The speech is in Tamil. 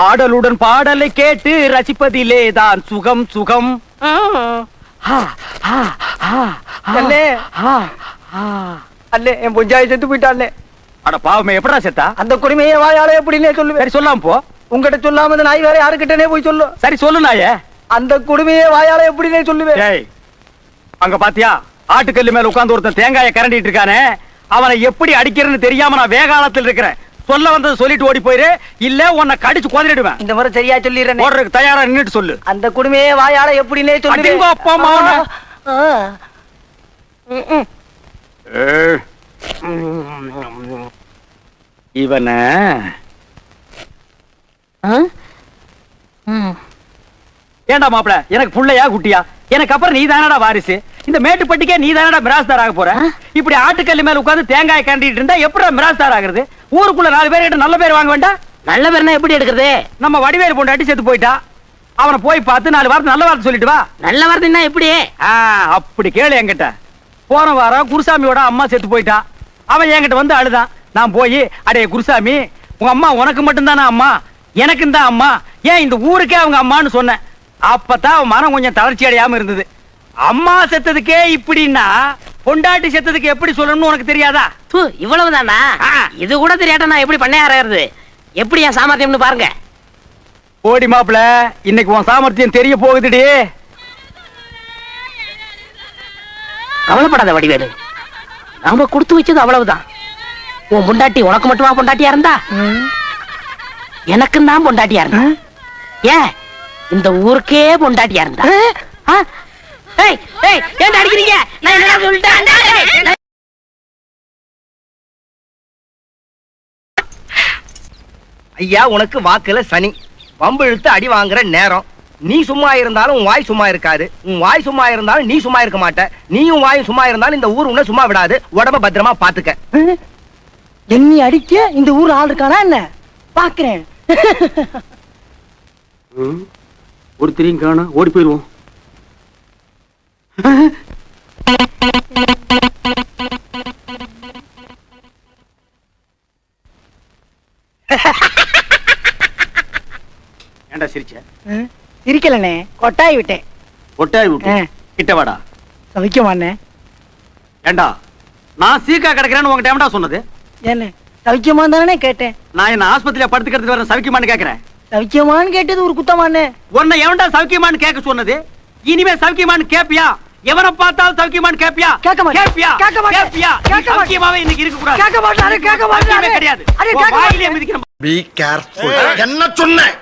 ஆடலுடன் பாடலை கேட்டு ரசிப்பதிலே தான் சுகம் சுகம். அல்லே என் பொஞ்சாய் செத்து போயிட்டாலே. அட பாவமே, எப்படா செத்தா? அந்த குடிமையை வாயால எப்படின்னே சொல்லு. சரி சொல்லாம போ. உங்ககிட்ட சொல்லாம அந்த நாய் வேற யாருக்கிட்டனே போய் சொல்லு. சரி சொல்லு நாயே. அந்த குடிமையை வாயால எப்படின்னே சொல்லுவேன். அங்க பாத்தியா, ஆட்டுக்கல்லு மேல உட்கார்ந்து ஒருத்தன் தேங்காயை கரண்டிட்டு இருக்கானே, அவனை எப்படி அடிக்கிறேன்னு தெரியாம நான் வேகாலத்தில் இருக்கிறேன். சொல்ல வந்தது சொல்லிட்டு ஓடி போயிரு, இல்ல உன்னை கடிச்சு கொதிடுவேன். இந்த முறை சரியா சொல்லிடுறேன். ஓடுறதுக்கு தயாரா நின்னுட்டு சொல்லு. அந்த குடிமையை வாயால எப்படின்னே சொல்லுவேன். அப்பா அம்மா இவன ஏண்டா மாப்பிள, எனக்கு புள்ளையா குட்டியா? எனக்கு அப்புறம் நீ தானடா வாரிசு. இந்த மேட்டுப்பட்டிக்கே நீ தானடா மிராஸ்தார் ஆக போற. இப்படி ஆட்டுக்கல்லு மேல உட்கார்ந்து தேங்காய் கண்டிட்டு இருந்தா எப்படி மிராஸ்தார் ஆகுறது? ஊருக்குள்ள 4 பேர் கிட்ட நல்ல பேர் வாங்க வேண்டாம்? நல்ல பேர்னா எப்படி எடுக்கிறது? நம்ம வடிவேல் பொண்டாட்டி செத்து போயிட்டா, அவனை போய் பார்த்து 4 வார்த்தை நல்ல வார்த்தை சொல்லிட்டு வா. நல்ல வார்த்தைன்னா எப்படி? அப்படி கேளு என்கிட்ட. போன வாரம் குருசாமியோட அம்மா செத்து போயிட்டா. அவன் என்கிட்ட வந்து அழுதான். நான் போய், அடே குருசாமி, உங்க அம்மா உனக்கு மட்டும்தானே அம்மா, எனக்கு தான் அம்மா, ஏன் இந்த ஊருக்கே அவங்க அம்மான்னு சொன்னேன். அப்பதான் அவன் மனம் கொஞ்சம் தளர்ச்சி அடையாம இருந்தது. அம்மா செத்ததுக்கே இப்படின்னா பொண்டாட்டி செத்ததுக்கு எப்படி சொல்லணும்னு உனக்கு தெரியாதா? இவ்வளவுதானா? இது கூட தெரியாட்ட நான் எப்படி பண்ணையாறது? எப்படி என் சாமர்த்தியம்னு பாருங்க. ஓடி மாப்பிள, இன்னைக்கு உன் சாமர்த்தியம் தெரிய போகுதுடி. கவலைப்படாத வடிவேலு, நாம கொடுத்து வச்சது அவ்வளவுதான். உன் பொண்டாட்டி உனக்கு மட்டுமா பொண்டாட்டியா இருந்தா? எனக்கும் தான் பொண்டாட்டியா இருந்தா. ஏன் இந்த ஊருக்கே பொண்டாட்டியா இருந்தா? ஏன் அடிக்கிறீங்க? நான் என்ன சொல்லிட்டேன்? ஐயா, உனக்கு வாக்குல சனி, வம்பு இழுத்து அடி வாங்குற நேரம். நீ சும்மா இருந்தாலும் உன் வாய் சும்மா இருக்காது, உன் வாய் சும்மா இருந்தாலும் நீ சும்மா இருக்க மாட்ட. நீயும் வாயும் சும்மா இருந்தாலும் இந்த ஊர் உன்னை சும்மா விடாது. உடம்ப பத்திரமா பாத்துக்க. என்னை அடிக்க இந்த ஊர் ஆள் இருக்கானா என்ன? பாக்குறேன். ஒருத்தரையும் காணோம், ஓடி போயிருவோம். ஏண்டா சிரிச்ச? சிரிக்கலனே, கொட்டாய் விட்டேன். கொட்டாய் விட்டு கிட்ட வாடா. சவிக்கமாண்ணே. ஏண்டா நான் சீக்கா கிடக்குறேன்னு உங்க டைம்டா சொன்னது? என்ன சவிக்கமா தானே கேட்டேன். நான் என்ன ஆஸ்பத்திரியில படுத்துக்கிறது வர சவிக்கமான்னு கேக்குறேன். சவிக்கமான்னு கேட்டது ஒரு குத்தமாண்ணே. உன்னை எவன்டா சவிக்கமான்னு கேட்க சொன்னது? இனிமே சவிக்கமான்னு கேப்பியா? எவனை பார்த்தாலும் சவிக்கமான்னு கேப்பியா? கேட்க மாட்டேன். கேப்பியா? கேட்க மாட்டேன். கேப்பியா? கேட்க மாட்டேன். சவிக்கமாவே இன்னைக்கு இருக்க கூடாது. கேட்க மாட்டாரு, கேட்க மாட்டாரு. கிடையாது. அட கேட்க வாயிலே மிதிக்கிறேன். Be careful. என்ன சொன்னேன்?